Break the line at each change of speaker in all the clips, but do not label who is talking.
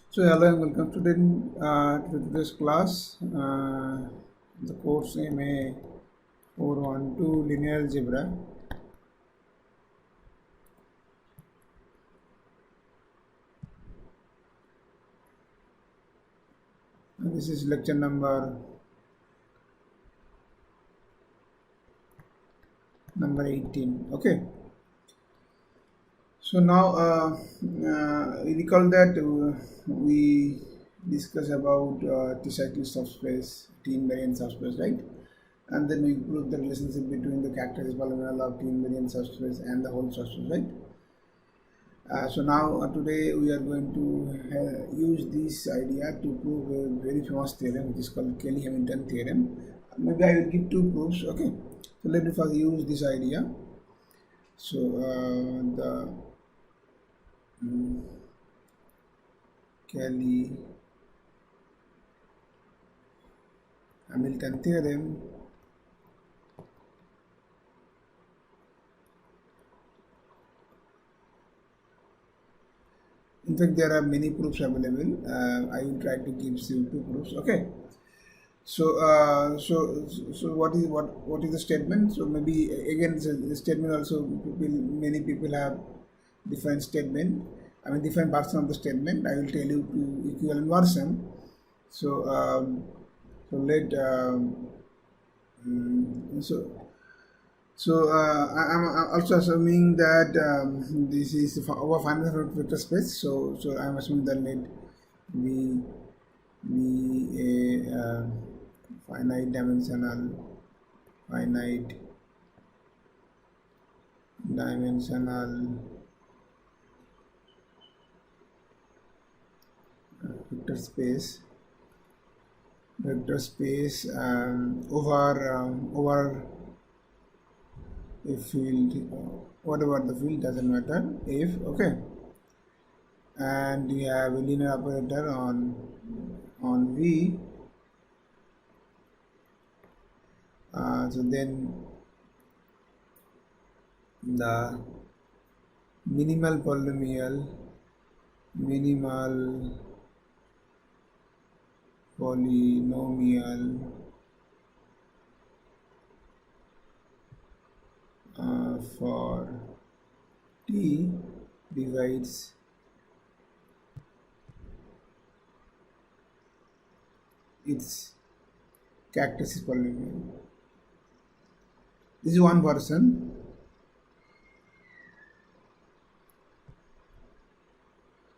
So hello and welcome to today's class. The course MA412 Linear Algebra. And this is lecture number 18. Okay. So now recall that we discussed about T-cycle subspace, T invariant subspace, right? And then we proved the relationship between the characteristic polynomial of T invariant subspace and the whole subspace, right? So now today we are going to use this idea to prove a very famous theorem which is called Cayley-Hamilton Theorem. Maybe I will give two proofs. Okay. So let me first use this idea. So the Cayley-Hamilton theorem in fact there are many proofs available. I will try to give you two proofs. Okay. So what is the statement? So maybe again the statement also many people have different statement. I mean different version of the statement. I will tell you two equivalent version. So let I'm also assuming that this is our finite vector space. So I'm assuming that let V be a finite dimensional vector space over a field, whatever the field, doesn't matter, if okay, and we have a linear operator on V. So then the minimal polynomial for T divides its characteristic polynomial. This is one version.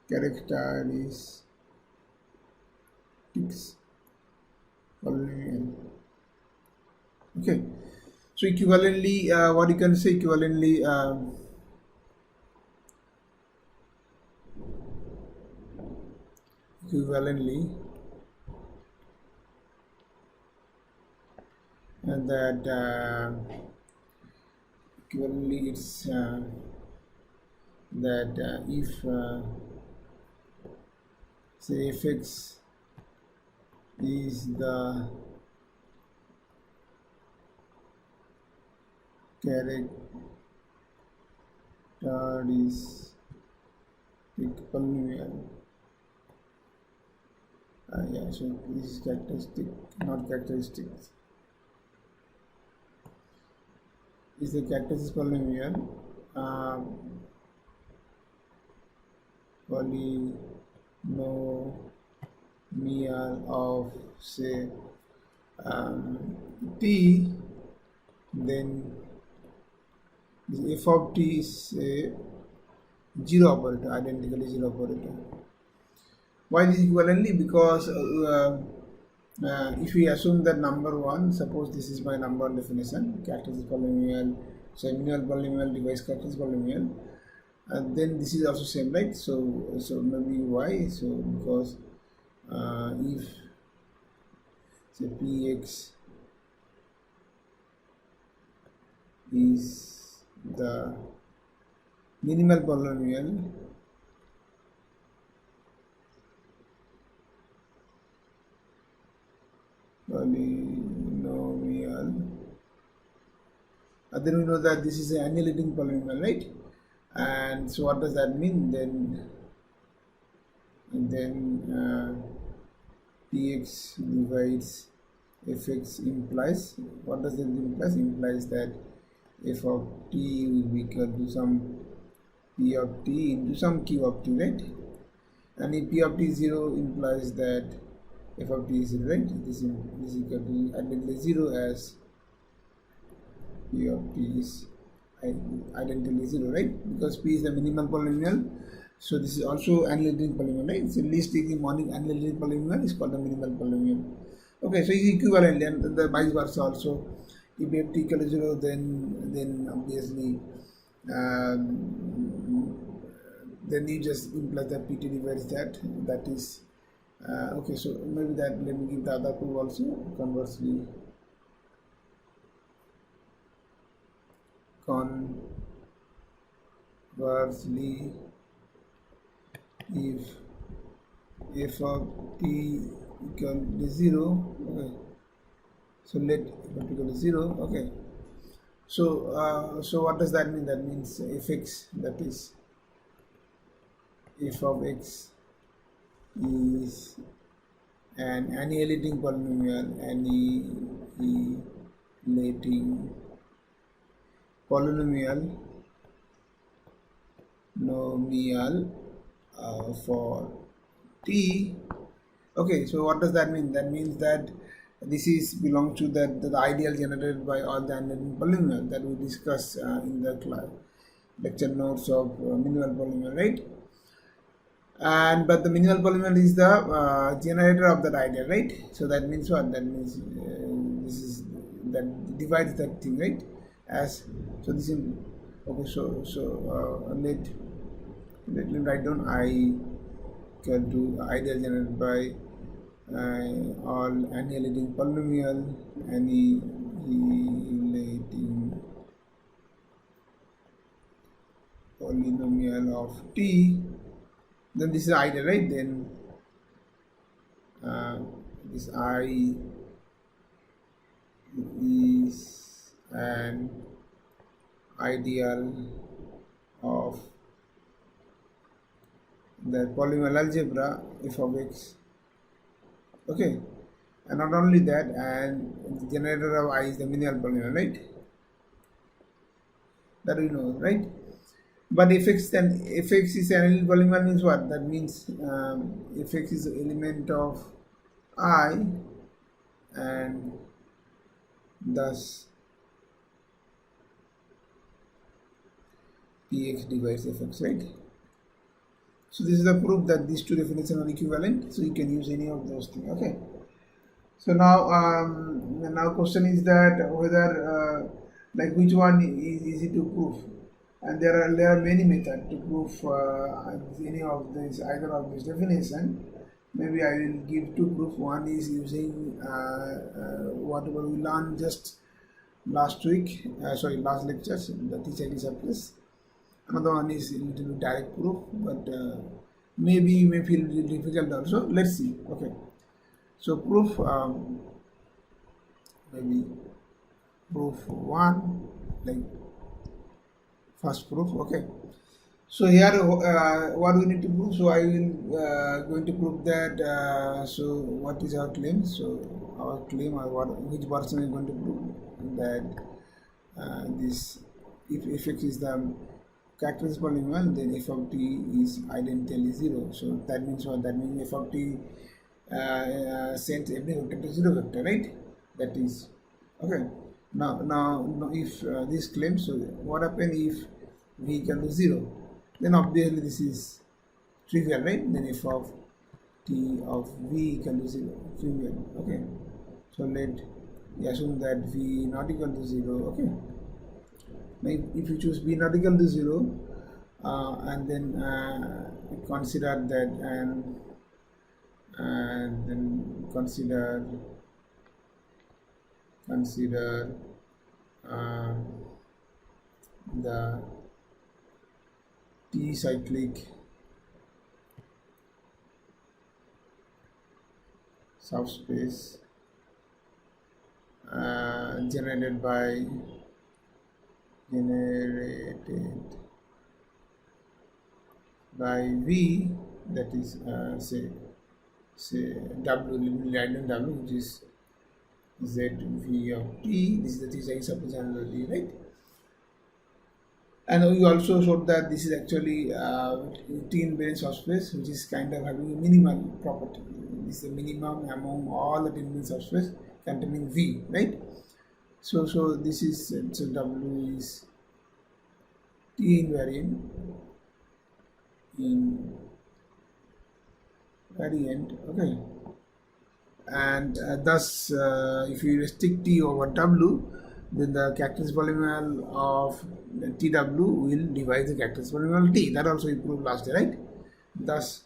Characteristics polynomial. Okay. So equivalently, what you can say equivalently, and that equivalently it's that if say fx is the characteristic polynomial. Yeah, so this is characteristic, not characteristics. Is the characteristic polynomial of say T, then f of T is a zero operator, identically zero operator. Why this equivalently? Because if we assume that number 1, suppose this is my number definition, characteristic polynomial, so minimal polynomial divides characteristic polynomial, and then this is also same, right? So maybe why? So because if say Px is the minimal polynomial then we know that this is an annihilating polynomial, right? And so what does that mean? Then and then px divides fx implies, what does it implies? Implies that f of t will be equal to some p of t into some q of t, right? And if p of t is 0 implies that f of t is 0, right? This is equal to identically 0 as p of t is identically 0, right? Because p is the minimal polynomial, so this is also analytic polynomial, right? So least degree monic analytic polynomial is called the minimal polynomial. Okay, so it's equivalent, and the vice versa also. If f t equal to 0, then obviously then you just imply that pt divides that. That is okay. So maybe that, let me give the other proof also. Conversely, if f of t equal to 0, okay, so let f of t equal to 0, okay. So what does that mean? That means fx, that is f of x is an annihilating polynomial, for t. Okay, so what does that mean? That means that this is belongs to the ideal generated by all the annihilating polynomial that we discussed in the lecture notes of minimal polynomial, right? And but the minimal polynomial is the generator of that ideal, right? So that means what? That means this is that divides that thing, right? As so this is okay. So let me write down I equal to ideal generated by all annihilating polynomial of t. Then this is ideal, right? Then this I is an ideal of the polynomial algebra f of x. Okay, and not only that, and the generator of I is the minimal polynomial, right? That we know, right? But if x is an analytic polynomial means what? That means if x is an element of I, and thus px divides fx, right? So this is the proof that these two definitions are equivalent. So you can use any of those things. Okay. So now question is that whether like which one is easy to prove, and there are many methods to prove any of this, either of this definition. Maybe I will give two proof. One is using whatever we learned just last lectures, the teacher is surplus. Another one is a little direct proof, but maybe you may feel difficult also. Let's see. Okay. So proof, maybe proof 1, like first proof. Okay. So here what we need to prove. So I will going to prove that. So what is our claim? So our claim, or which version is going to prove that this if fx is the characteristic polynomial, then f of t is identically 0. So that means what? That means f of t sends every vector to 0 vector, right? That is okay. Now if this claim, so what happens if v equal to 0? Then obviously this is trivial, right? Then f of t of v equal to 0, trivial. Okay. So let assume that v not equal to 0. Okay. Now if you choose v not equal to 0, and then consider that, and then consider the t cyclic subspace generated by V, that is say W, random W, which is Z V of t. This is the three subspace under T, right? And we also showed that this is actually T invariant subspace, which is kind of having a minimal property. This is the minimum among all the T invariant subspace containing V, right? So this is so W is T invariant okay, and thus if you restrict T over W, then the characteristic polynomial of TW will divide the characteristic polynomial T. That also we proved last day, right? Thus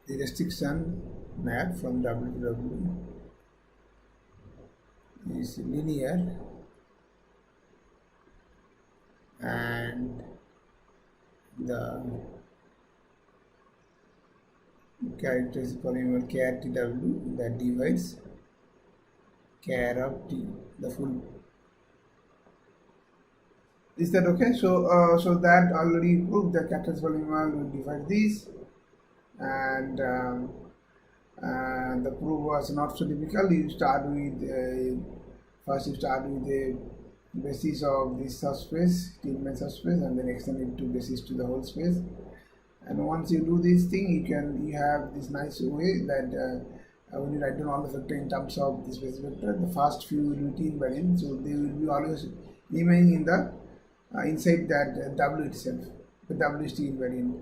the restriction map from W to W is linear, and the characteristic polynomial char TW that divides char of T, the full. Is that okay? So so that already proved that characteristic polynomial will divide these, and the proof was not so difficult. You start with first you start with the basis of this subspace, Tillman subspace, and then extend it to basis to the whole space. And once you do this thing, you have this nice way that when you write down all the vector in terms of this space vector, the first few will be T invariant, so they will be always remaining in the inside that W itself. The W is T invariant,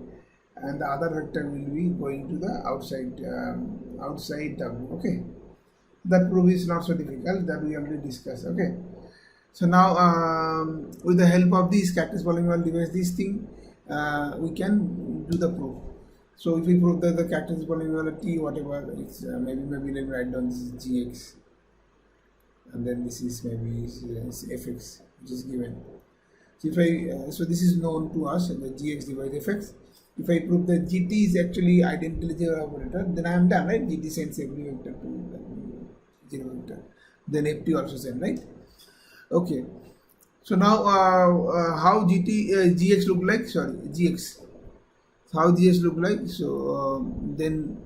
and the other vector will be going to the outside W. Okay, that proof is not so difficult, that we already discussed. Okay, so now with the help of these characteristic polynomial divides this thing, we can do the proof. So if we prove that the characteristic polynomial T, whatever it's maybe let me write down this is Gx, and then this is maybe Fx, which is given. So if I so this is known to us, the Gx divides Fx. If I prove that Gt is actually identical zero operator, then I am done, right? Gt sends every vector to zero vector. Then Ft also send, right? Okay. So now how Gx look like? Sorry, Gx. How Gx look like? So then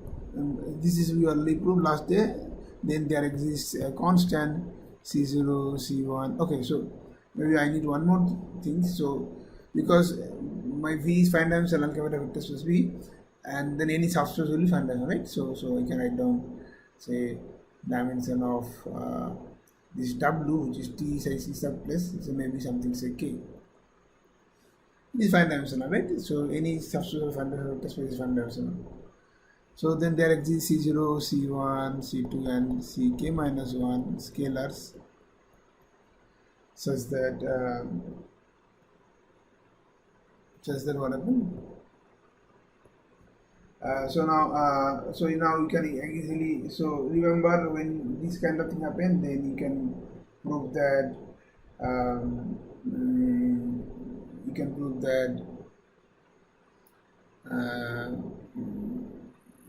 this is we already proved last day. Then there exists a constant C0, C1. Okay, so maybe I need one more thing. So because my V is finite dimensional capital vector space V, and then any subspace will be finite dimensional, right? So I can write down say dimension of this W, which is T size is subplace, so maybe something say K. It is finite dimensional, right? So any subspace of finite dimensional vector space is finite dimensional. So then there exists C0, C1, C2, and Ck minus 1 scalars such that what happened? So now you can easily, so remember when this kind of thing happen, then you can prove that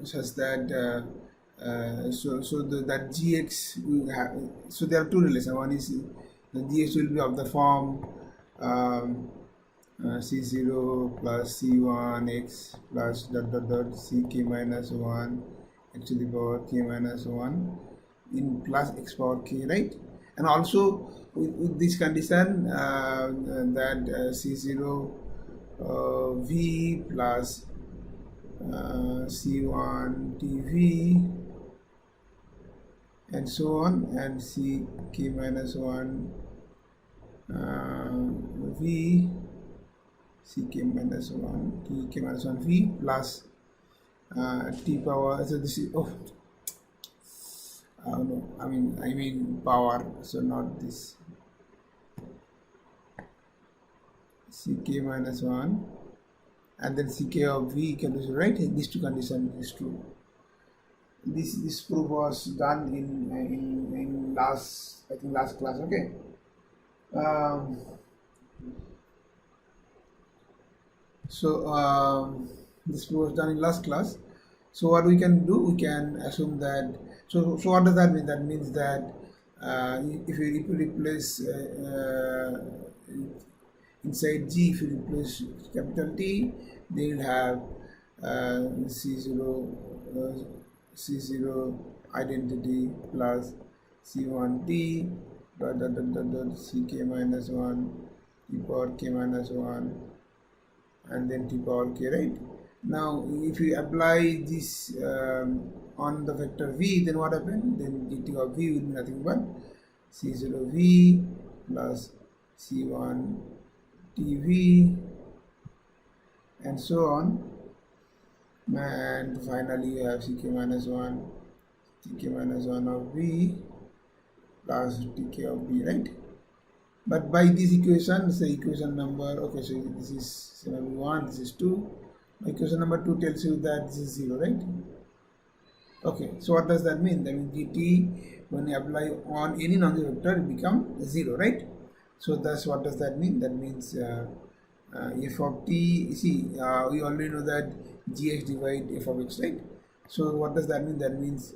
such that that Gx will have, so there are two relations. One is the Gx will be of the form C0 plus C1 x plus dot Ck minus 1 x to the power k minus 1 in plus x power k, right? And also with this condition that C0 V plus C1 TV and so on, and Ck minus 1 V Ck minus 1 Tk minus 1 V plus T power, so this is no, I mean power, so not this Ck minus 1 and then Ck of V equal to 0, right? These two conditions is true. This proof was done in last, I think last class. Okay. This was done in last class. So what we can do, we can assume that, so what does that mean? That means that if you replace inside G, if you replace capital T, Then you have C0 C0 identity plus C1t dot dot dot dot dot ck minus 1 t power k minus 1 and then t power k, right? Now if you apply this on the vector v, then what happens? Then dt of v will be nothing but C0v plus C1 tv and so on, and finally you have ck minus 1 tk minus 1 of v plus tk of b, right? But by this equation, say equation number, okay, so this is number 1, this is 2. Equation number 2 tells you that this is 0, right? Okay, so what does that mean? That means dt, when you apply on any non-zero vector, it becomes 0, right? So that's what does that mean? That means f of t, see, we already know that gx divide f of x, right? So what does that mean? That means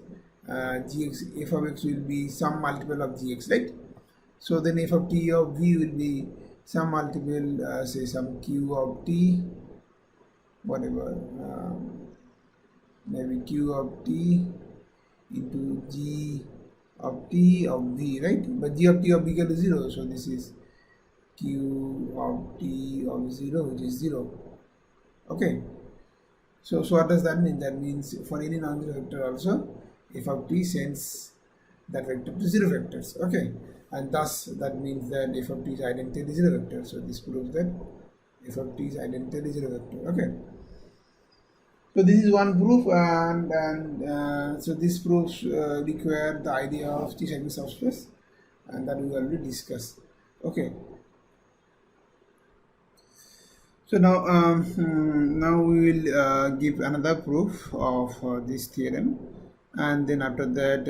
gx, f of x will be some multiple of gx, right? So then f of t of v will be some multiple, say some q of t, whatever, maybe q of t into g of t of v, right? But g of t of v equal to 0, so this is q of t of 0, which is 0. Okay. So what does that mean? That means for any non-zero vector also, f of t sends that vector to 0 vectors. Okay. And thus that means that f of t is identically 0 vector. So this proves that f of t is identically 0 vector. Okay. So this is one proof, and so this proofs require the idea of t-cyclic subspace, and that we already discussed. Okay. So now now we will give another proof of this theorem, and then after that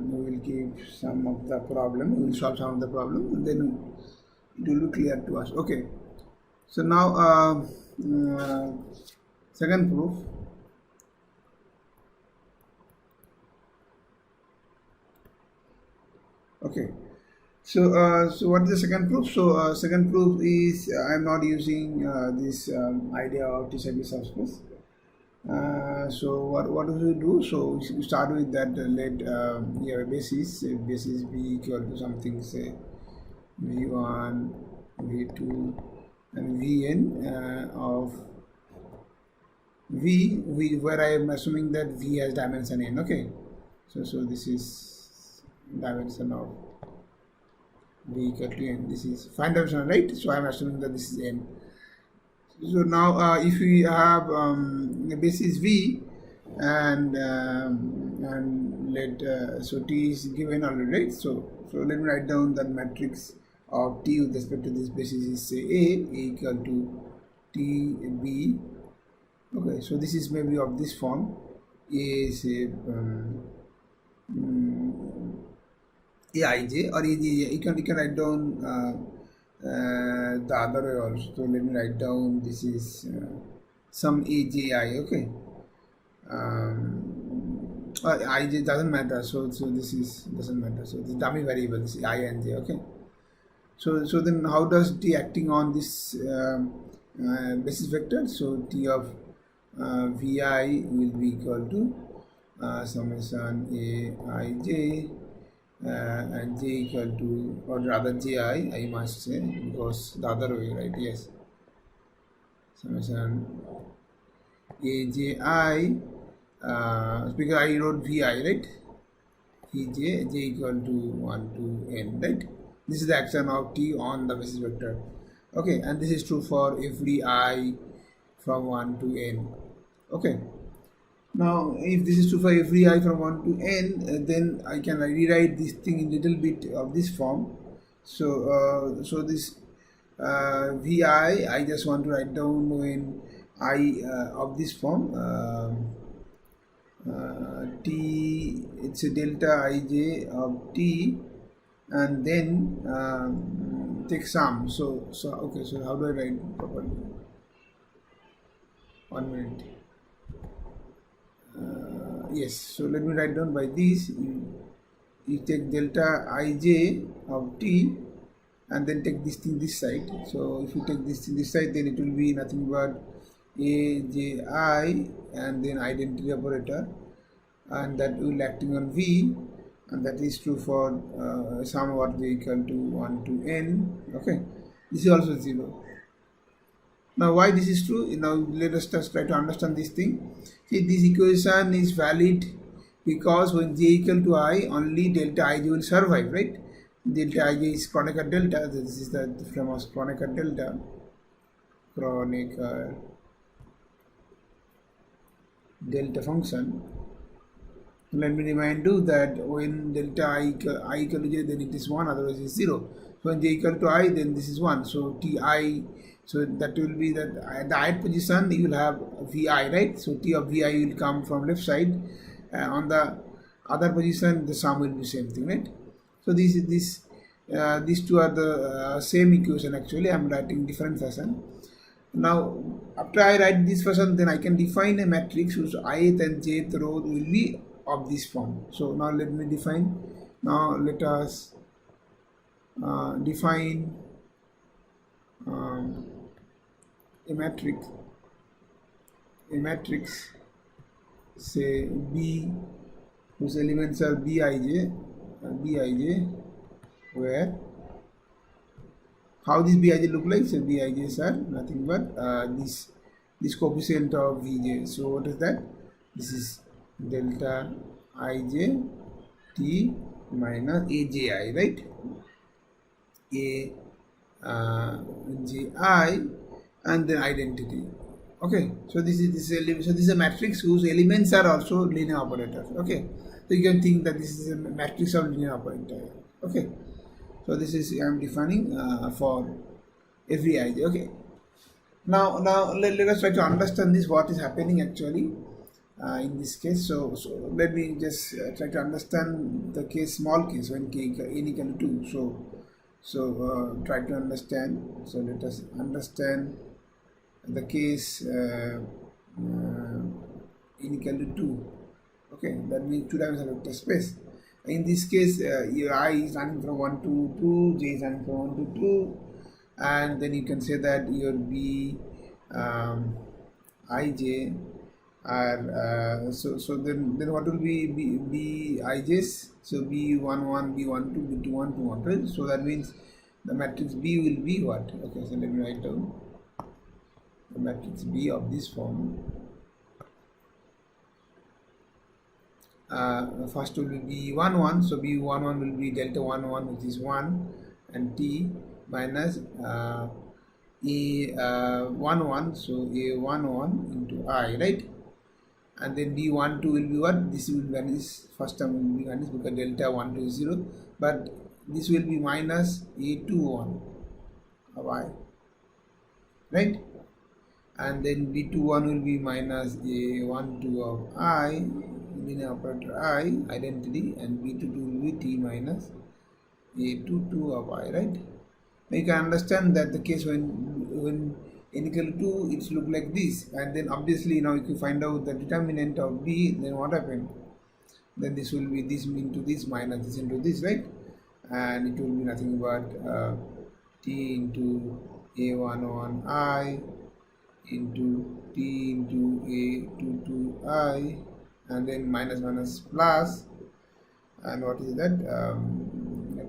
we will give some of the problem. We will solve some of the problem, and then it will be clear to us. Okay. So now second proof. Okay. So so what is the second proof? So second proof is I am not using this idea of t-cyclic subspace. So what do we do? So we start with that. Let we have a basis b equal to something, say v1, v2, and vn of v where I am assuming that v has dimension n. Okay. So this is dimension of v equal to n. This is find dimension, right? So I am assuming that this is n. So now if we have a basis v and let so t is given already, right? So let me write down that matrix of t with respect to this basis is, say, a equal to t b. Okay, so this is maybe of this form. A is a aij or aj. You can write down the other way also. So let me write down this is some aji. Okay, ij doesn't matter. So this is doesn't matter. So this dummy variable, this is I and j. Okay. So then how does t acting on this basis vector? So t of vi will be equal to summation aij and j equal to, or rather ji, I must say, because the other way, right? Yes, summation aji because I wrote vi, right? Ej, j equal to 1 to n, right? This is the action of t on the basis vector. Okay, and this is true for every I from 1 to n. Okay. Now, if this is true for every I from 1 to n, then I can rewrite this thing in little bit of this form. So this vi, I just want to write down when I of this form. T, it's a delta ij of t, and then take sum. So okay. So how do I write properly? 1 minute. Yes, so let me write down by this. You take delta ij of t and then take this thing this side. So if you take this thing this side, then it will be nothing but Aji and then identity operator, and that will acting on V, and that is true for sum what j equal to 1 to n. Okay, this is also 0. Now why this is true? Now let us just try to understand this thing. See, this equation is valid because when j equal to I, only delta ij will survive, right? Delta ij is Kronecker delta. This is the famous Kronecker delta. Kronecker delta function. Let me remind you that when delta I equal to j, then it is 1, otherwise it is 0. So when j equal to I, then this is 1. So ti, so that will be that at the ith position you will have vi, right? So t of vi will come from left side. On the other position, the sum will be same thing, right? So these two are the same equation. Actually, I am writing different fashion. Now, after I write this fashion, then I can define a matrix whose ith and jth row will be of this form. So now let me define. Now let us define a matrix say B whose elements are Bij, where how this Bij look like? So Bij's are nothing but this coefficient of Vj. So what is that? This is delta ij t minus aji, right? Ji and then identity. Okay, so this is a matrix whose elements are also linear operators. Okay, so you can think that this is a matrix of linear operator. Okay, so this is I am defining for every ij. Okay, now let us try to understand this, what is happening actually in this case. So let me just try to understand the case, small case, when k n equal to 2. So try to understand. So let us understand the case n equal to 2. Okay, that means 2 dimensional vector space. In this case, your I is running from 1 to 2, j is running from 1 to 2, and then you can say that your B ij are so then what will be B ij's? So B11, B12, B21, B12, right? So that means the matrix B will be what? Okay, so let me write down the matrix B of this form. First will be B11, so B11 will be delta 11, which is 1, and T minus A11, so A11 into I, right? And then B12 will be what? This will vanish, first term will be vanished because delta 1 to 0, but this will be minus A21 of I, right? And then B21 will be minus A12 of I, linear operator I, identity, and B22 will be T minus A22 of I, right? Now you can understand that the case when n equal to 2, it's look like this, and then obviously now if you find out the determinant of B, then what happened? Then this will be this into this minus this into this, right? And it will be nothing but T into A11I into T into A22I, and then minus minus plus, and what is that?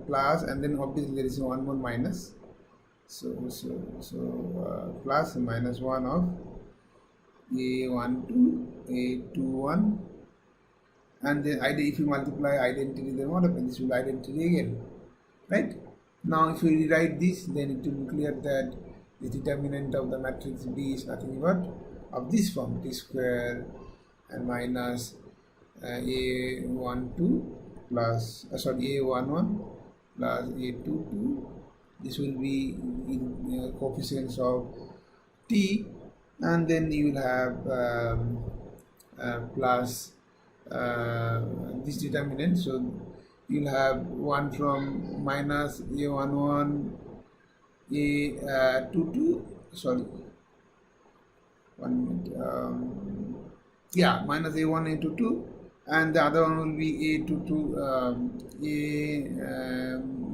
Plus, and then obviously there is one more minus. So plus minus 1 of A12, A21, and then if you multiply identity, then what happens? This will be identity again, right? Now if you rewrite this, then it will be clear that the determinant of the matrix B is nothing but of this form, T square and minus A12 plus A11 plus A22. This will be in coefficients of T, and then you will have plus this determinant. So you will have 1 from minus A11 A22, sorry, 1 minute, minus A1 A22, and the other one will be A22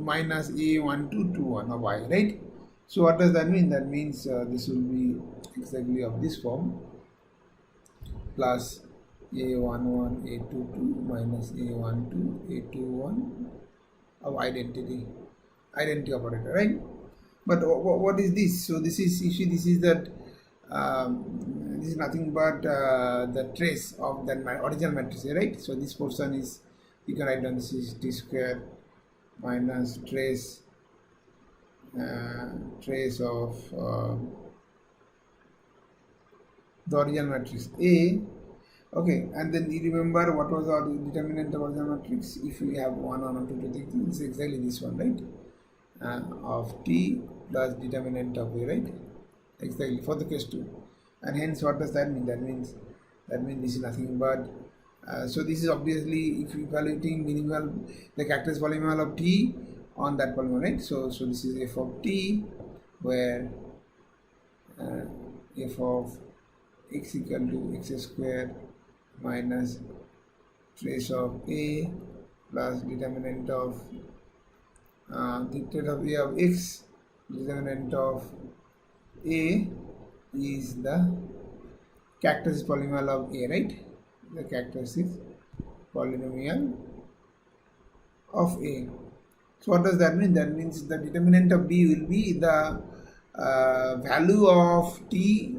minus A1221 of I, right? So what does that mean? That means this will be exactly of this form, plus a11 a22 minus a12 a21 of identity operator, right? But what is this? So this is, you see, this is that this is nothing but the trace of that original matrix, right? So this portion is, you can write down, this is t square minus trace of the original matrix A. Okay, and then you remember what was our determinant of original matrix? If we have 1 on 2 to 3, it's exactly this one, right? Of t plus determinant of A, right? Exactly for the case 2. And hence, what does that mean? That means this is nothing but so this is obviously, if evaluating minimal, the characteristic polynomial of t on that polynomial, right? So this is f of t, where f of x equal to x square minus trace of A plus determinant of dictate of A of x, determinant of A is the characteristic polynomial of A, right? The characteristic polynomial of A. So what does that mean? That means the determinant of B will be the value of t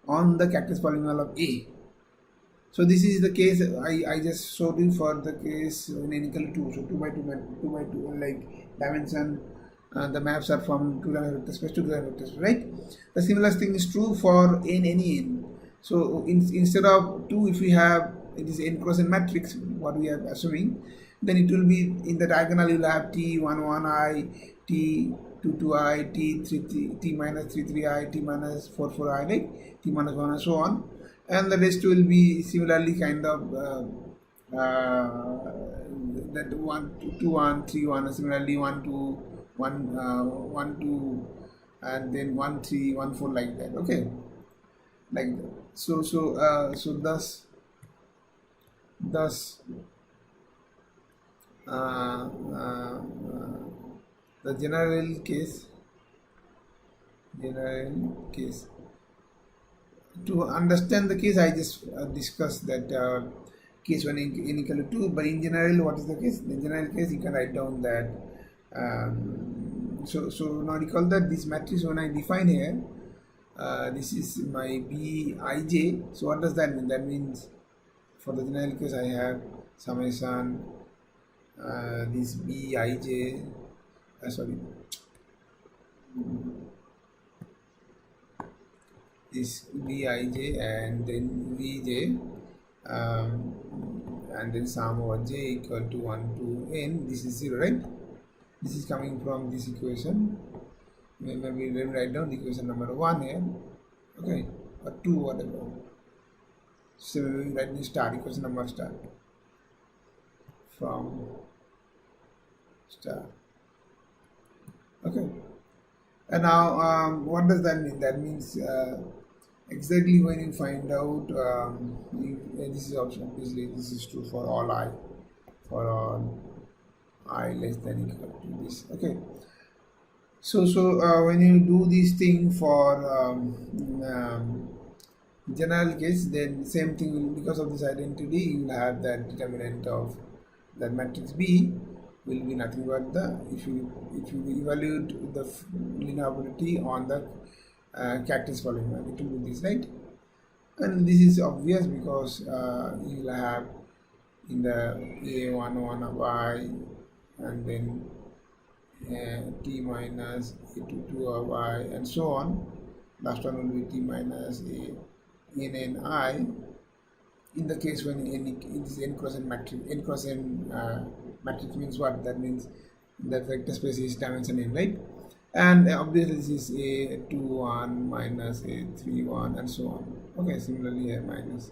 on the characteristic polynomial of A. So this is the case I just showed you for the case in n equal to 2. So 2 by 2, like dimension, the maps are from 2-dimensional vector space to 2-dimensional vector space, right? The similar thing is true for any n. So instead of 2, if we have, it is n cross n matrix, what we are assuming, then it will be in the diagonal, you will have t11i, t22i, t3, t minus 33i, t minus 44i, right? T minus 1 and so on. And the rest will be similarly kind of that 1 2 1 3 1, and similarly 1 2 1 2, and then 1 3 1 4, like that. Okay, like that. So thus the general case, to understand the case, I just discussed that case 1 n equal to 2, but in general, what is the case? In general case, you can write down that so now recall that this matrix, when I define here, this is my Bij. So what does that mean? That means for the general case, I have summation this Bij, this Bij and then Vj, and then sum over j equal to 1 to n. This is 0, right? This is coming from this equation. Maybe we write down the equation number 1 here, okay, or 2, whatever. So we write the star, equation number star, from star. Okay, and now what does that mean? That means exactly when you find out, this is also, obviously this is true for all I, for all I less than equal to this. Okay, so when you do this thing for general case, then same thing will, because of this identity, you will have that determinant of that matrix B will be nothing but the, if you evaluate the linear probability on the characteristic polynomial, it will be this, right? And this is obvious because you will have in the A11 of I, and then t minus a22 of I, and so on. Last one will be t minus a n I. In the case when it is n cross n matrix, n cross n matrix means what? That means the vector space is dimension n, right? And obviously this is a21 minus a31 and so on. Okay, similarly here minus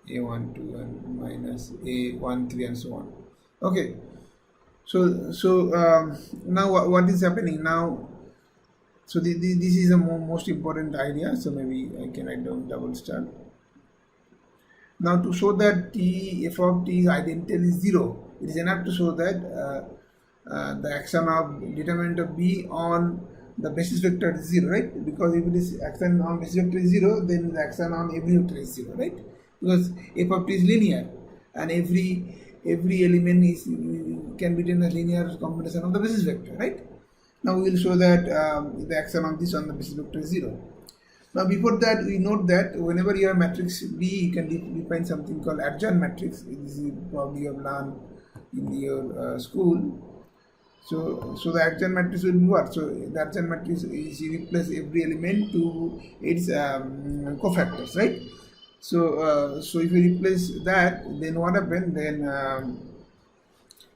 a12 and minus a13 and so on. Okay, so now what is happening now? So this is the most important idea. So maybe I can write down double star. Now to show that f of t is identical is 0, it is enough to show that the action of determinant of B on the basis vector is 0, right? Because if it is action on basis vector is 0, then the action on every vector is 0, right? Because f of t is linear, and every element is can be written as linear combination of the basis vector, right? Now we will show that the action on this on the basis vector is 0. Now before that, we note that whenever you have matrix B, you can define something called adjoint matrix. This is probably you have learned in your school. So the adjoint matrix will be what? So the adjoint matrix is you replace every element to its cofactors, right? So if you replace that, then what happens? Then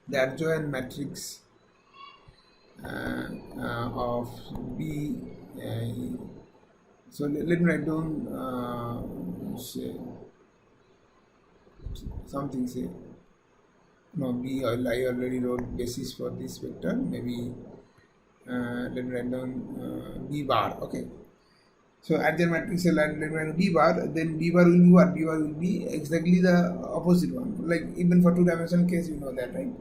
the adjoint matrix of B. So let me write down say something. Say no, B. I already wrote basis for this vector. Maybe let me write down B bar. Okay. So adjoint matrix, let me write B bar. Then B bar will be what? B bar will be exactly the opposite one. Like even for two-dimensional case, you know that, right?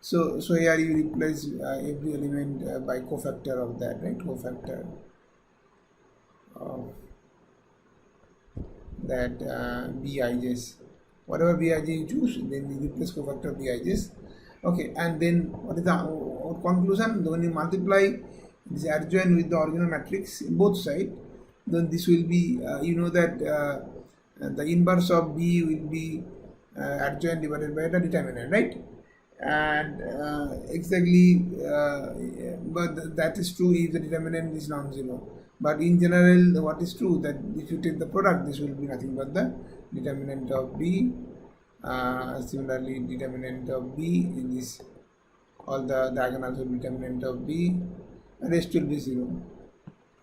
So here you replace every element by cofactor of that, right? Cofactor of that bij's. Whatever bij you choose, then you replace cofactor bij's. Okay, and then what is the conclusion? When you multiply this adjoint with the original matrix both sides, then this will be you know that the inverse of B will be adjoint divided by the determinant, right? And exactly but that is true if the determinant is non-zero, but in general what is true that if you take the product, this will be nothing but the determinant of B. Similarly, determinant of B in this, all the diagonals will be determinant of B, and rest will be 0.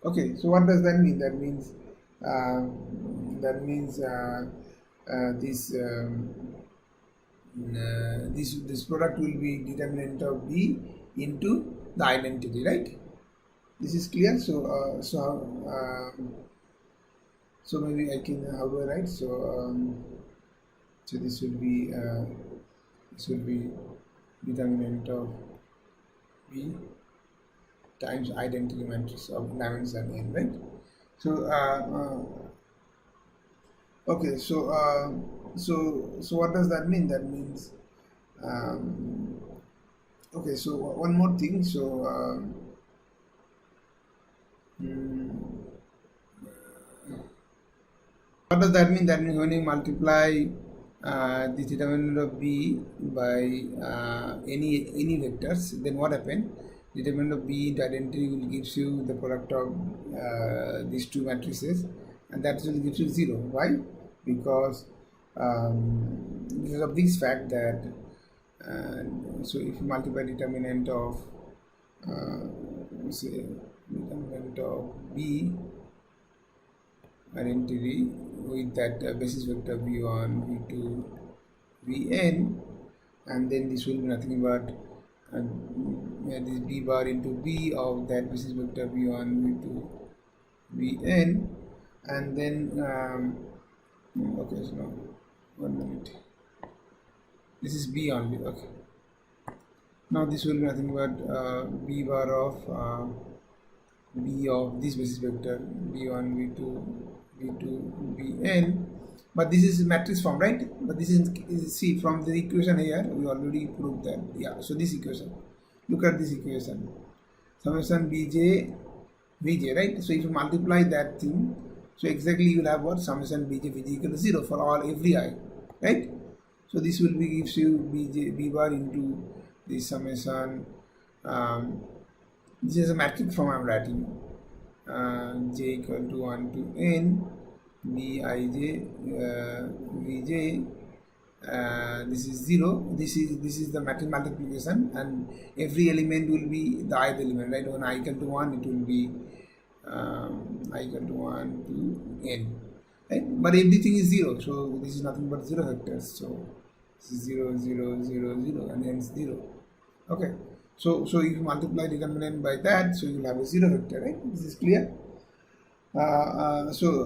Okay, so what does that mean? That means this product will be determinant of B into the identity, right? This is clear. So maybe I can how do I write? So this will be determinant of B times identity matrix of dimension n, right? So okay, so what does that mean? That means okay, so one more thing. So what does that mean? That means when you multiply the determinant of B by any vectors, then what happens? Determinant of B into identity will gives you the product of these two matrices, and that will give you 0. Why? Because of this fact that so if you multiply determinant of say determinant of B identity with that basis vector v1, v2, vn, and then this will be nothing but this B bar into B of that basis vector v1, v2, vn, and then okay, so now 1 minute, this is B only. Okay, now this will be nothing but B bar of B of this basis vector v1, v2, v2, vn, but this is matrix form, right? But this is see from the equation here we already proved that. Yeah, so this equation, look at this equation, summation bj vj, right? So if you multiply that thing, so exactly you will have what? Summation bj vj equal to 0 for all every I, right? So this will be gives you b bar into this summation. This is a matrix form I am writing. J equal to 1 to n bij vj. This is 0. This is the matrix multiplication, and every element will be the ith element, right? When I equal to 1, it will be I equal to 1 to n, right? But everything is 0, so this is nothing but 0 vectors. So this is 0, 0, 0, 0, and hence 0. Okay. So if you multiply determinant by that, so you will have a 0 vector, right? This is clear. So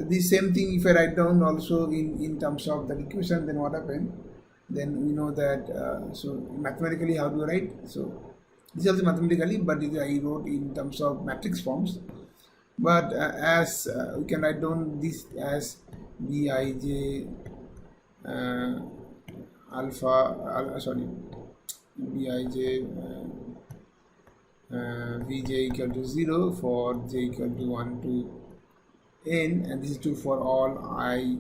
the same thing if I write down also in terms of the equation, then what happens? Then we know that so mathematically how do you write? So This is also mathematically, but I wrote in terms of matrix forms. But as we can write down this as Bij uh, sorry, Bij Vj equal to 0 for j equal to 1 to n, and this is true for all I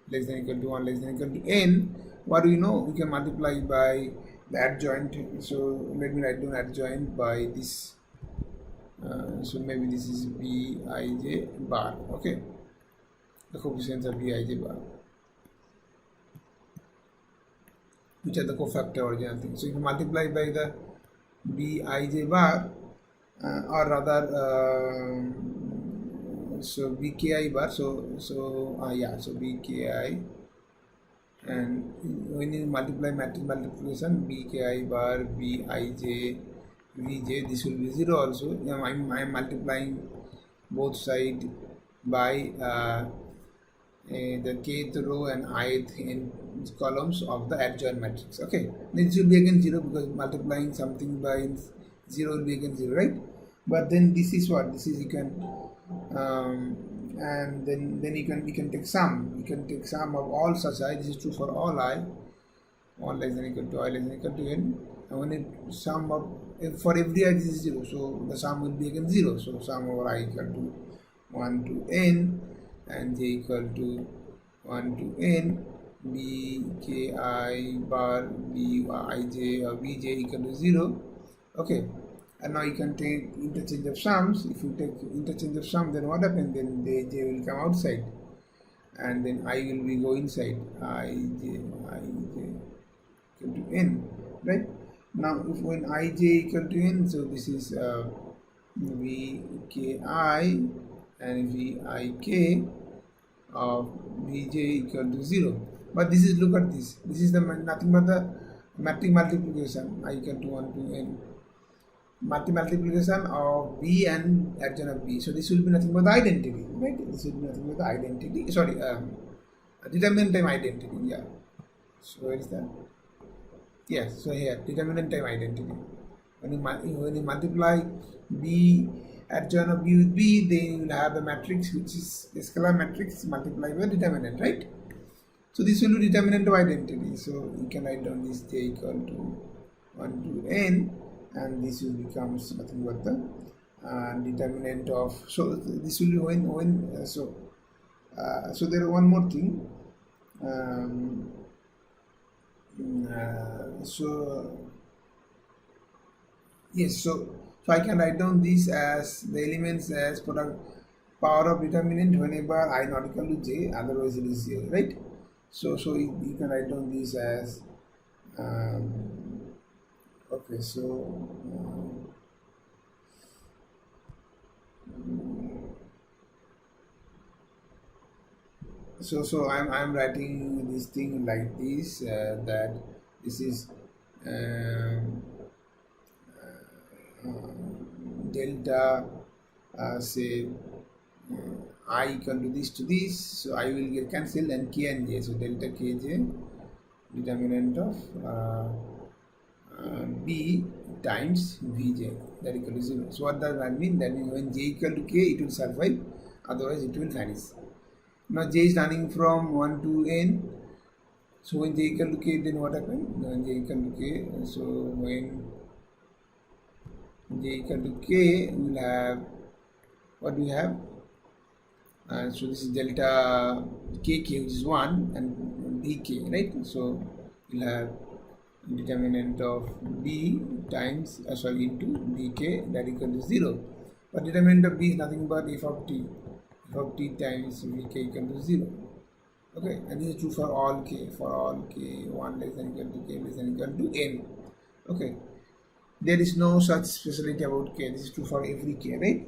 less than equal to 1 less than equal to n. What do we know? We can multiply by the adjoint. So let me write down adjoint by this. So maybe this is Bij bar. Okay, the coefficients of Bij bar, which are the cofactor original thing. So if you multiply by the Bij bar, or rather, so Bki bar. So Bki, and when you multiply matrix multiplication, Bki bar Bij Vj, this will be 0 also. I am multiplying both sides by the kth row and ith in columns of the adjoint matrix. Okay, this will be again 0 because multiplying something by 0 will be again 0, right? But then this is what? This is you can and then you can take sum. You can take sum of all such I. This is true for all I. All less than equal to I less than equal to n. And when it sum of for every I, this is 0, so the sum will be again 0. So sum over I equal to 1 to n and j equal to 1 to n. Bki bar Bij or Vj equal to 0. Okay, and now you can take interchange of sums. If you take interchange of sum, then what happens? Then the j will come outside, and then I will be go inside. Ij equal to n, right? Now if when Ij equal to n, so this is Vki and Vik of Vj equal to 0. But this is, look at this. This is the nothing but the matrix multiplication. I equal to 1 to n. Multiplication of B and adjoint of B. So this will be nothing but the identity, right? This will be nothing but the identity. Sorry, determinant time identity. Yeah. So where is that? Yes. So here, determinant time identity. When you multiply B adjoint of B with B, then you will have a matrix which is a scalar matrix multiplied by determinant, right? So this will be determinant of identity. So you can write down this j equal to 1 to n, and this will becomes nothing but the determinant of. So this will be when so there is one more thing. Yes, so I can write down this as the elements as product power of determinant whenever I not equal to j, otherwise it is 0, right? So you can write down this as okay, so I'm writing this thing like this, that this is delta say I equal to this, so I will get cancelled, and k and j, so delta kj determinant of b times vj, that equal to 0. So what does that mean? That means when j equal to k, it will survive, otherwise it will vanish. Now j is running from 1 to n, so when j equal to k, then what happens? When j equal to k, so when j equal to k, we will have, what do we have? So this is delta kk, which is 1, and dk, right? So we'll have determinant of b times into dk, that equal to 0. But determinant of b is nothing but f of t times vk equal to 0. Okay, and this is true for all k, 1 less than equal to k less than equal to n. Okay, there is no such speciality about k. This is true for every k, right?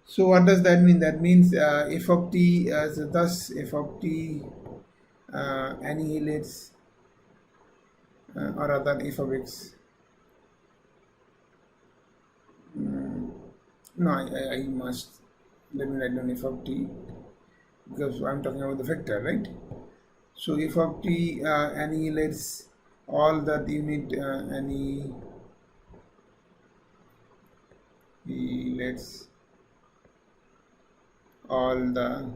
So what does that mean? That means f of t, so thus f of t annihilates or rather f of x. No, I must, let me write down f of t, because I'm talking about the vector, right? So f of t annihilates all that unit he lets all the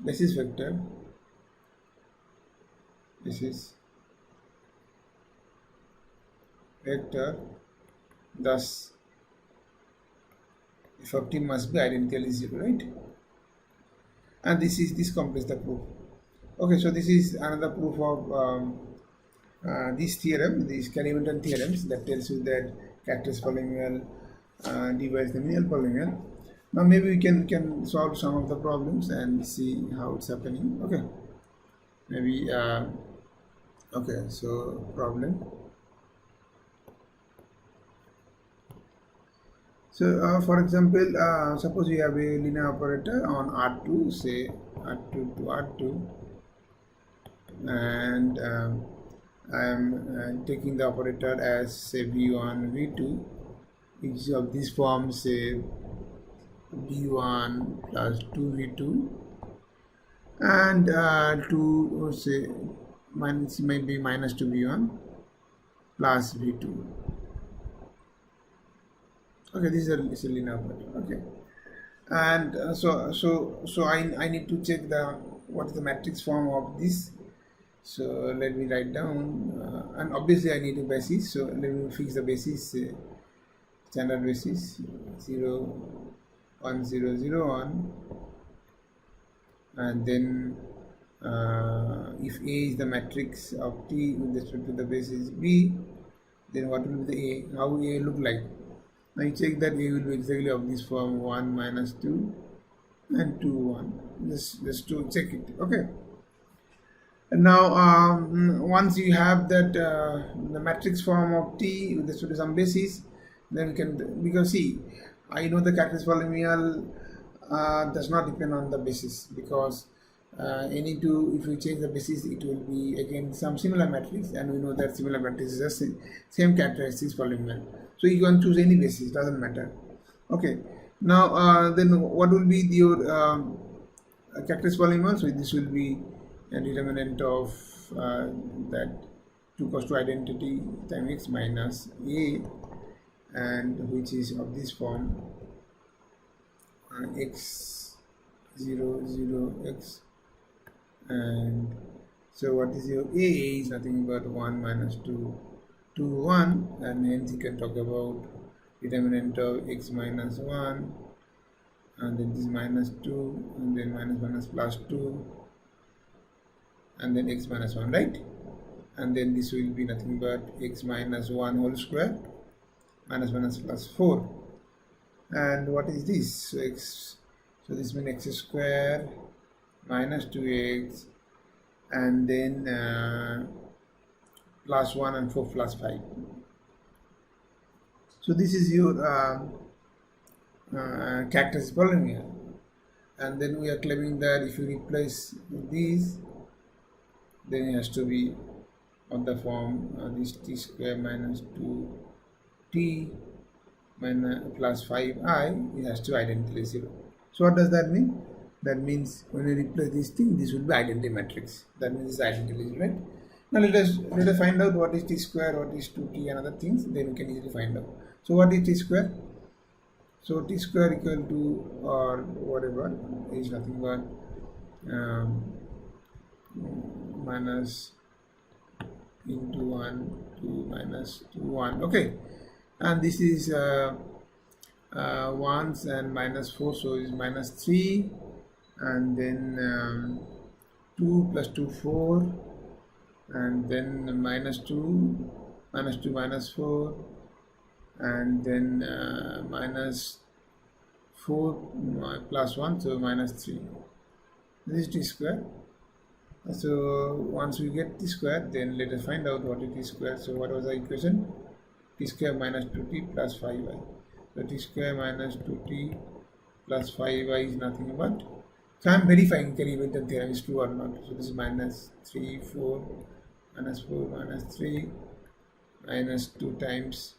basis vector thus f of t must be identically 0, right? And this completes the proof. Okay, so this is another proof of this theorem, these Cayley-Hamilton theorems, that tells you that characteristic polynomial divides the linear polynomial. Now maybe we can solve some of the problems and see how it's happening. Okay, maybe okay, so problem. So for example, suppose we have a linear operator on R2, say R2 to R2, and I am taking the operator as say V1, V2, which is of this form, say V1 plus 2V2, and to say minus maybe minus 2V1 plus V2. Okay, this is a linear operator. Okay, and so I need to check what is the matrix form of this. So let me write down, and obviously I need a basis. So let me fix the basis, standard basis 0, 1, 0, 0, 1, and then if A is the matrix of T with respect to the basis B, then what will be the A? How will A look like? Now you check that A will be exactly of this form 1 minus 2 and 2 1. Just to check it. Okay. And now once you have that the matrix form of T with respect to some basis, then we can, because see, I know the characteristic polynomial does not depend on the basis, because any two, if we change the basis, it will be again some similar matrix, and we know that similar matrix is the same characteristics polynomial. So you can choose any basis, doesn't matter. Okay, now then what will be your characteristic polynomial? So this will be a determinant of that 2 cos 2 identity times x minus a, and which is of this form x 0 0 x, and so what is your a is nothing but 1 minus 2 2 1, and hence you can talk about determinant of x minus 1, and then this minus 2, and then minus plus 2, and then x minus 1, right? And then this will be nothing but x minus 1 whole square minus plus 4. And what is this? So x, so this means x square minus 2x, and then plus 1 and 4 plus 5. So this is your characteristic polynomial, and then we are claiming that if you replace these, then it has to be of the form this t square minus 2t minus plus 5i, it has to be identically 0. So what does that mean? That means when you replace this thing, this will be identity matrix. That means it's identically 0, right? Now let us find out what is t square, what is 2t, and other things. Then we can easily find out. So what is t square? So t square equal to, or whatever, is nothing but minus into 1 to minus 2 1. Okay, and this is 1s and minus 4, so is minus 3, and then 2 plus 2 4, and then minus 2 minus 4, and then minus 4 plus 1, so minus 3. This is t square. So once we get t square, then let us find out what is t square. So what was the equation? T square minus 2t plus 5i. So t square minus 2t plus 5i is nothing but, so I am verifying Cayley-Hamilton theorem is true or not. So this is minus 3 4 minus 4 minus 3 minus 2 times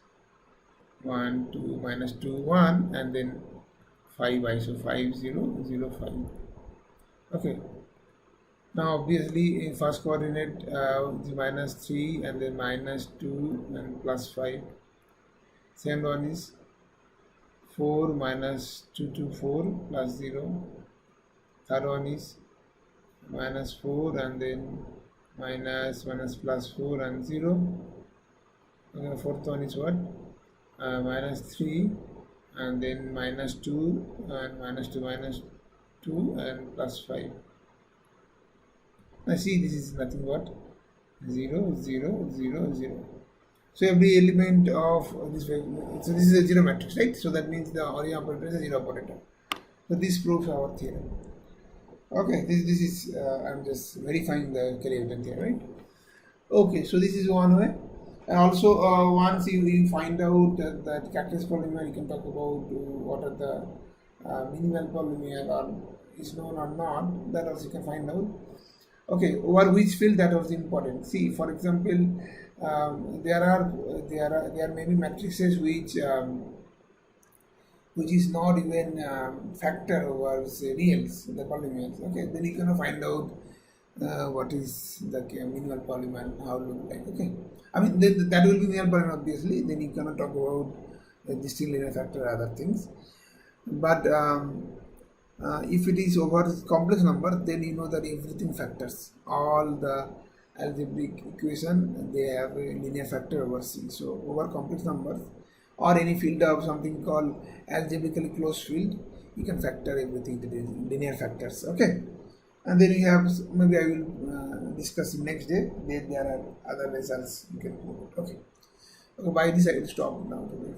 1 2 minus 2 1, and then 5i, so 5 0 0 5. Okay. Now obviously in first coordinate the minus 3 and then minus 2 and plus 5. Same one is 4 minus 2 to 4 plus 0. Third one is minus 4 and then minus plus 4 and 0. And the fourth one is what? Minus 3 and then minus 2 and minus 2 and plus 5. Now see, this is nothing but 0, 0, 0, 0. So every element of this, so this is a zero matrix, right? So that means the origin operator is a zero operator. So this proves our theorem. Okay, this is I'm just verifying the Cayley-Hamilton theorem, right? Okay, so this is one way. And also once you find out that characteristic polynomial, you can talk about what are the minimal polynomial or is known or not. That also you can find out. Okay, over which field, that was important. See, for example, there may be matrices which is not even factor over say reals, the polynomials. Okay, then you can find out what is the minimal polynomial, how it look like. Okay, I mean that will be minimal polynomial obviously. Then you cannot talk about distinct linear factor or other things. But if it is over complex number, then you know that everything factors. All the algebraic equation, they have a linear factor over C. So over complex numbers or any field of something called algebraically closed field, you can factor everything to the linear factors. Okay, and then you have, maybe I will discuss in next day. There are other results you can put. Okay, by this I will stop now today.